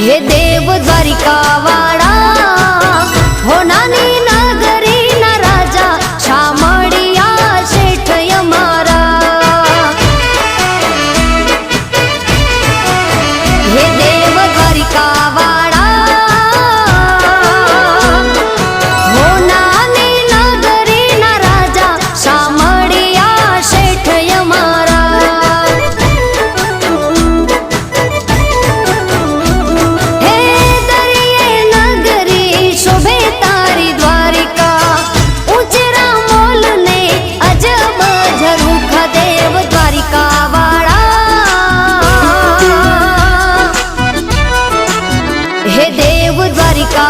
हे देव द्वारिका वाळा हो नानी नगरी ना राजा शामळिया शेठ यमारा। हे देव द्वारिका वाळा हो नानी नगरी ना राजा शामळिया शेठ यमारा। हे देव द्वारिका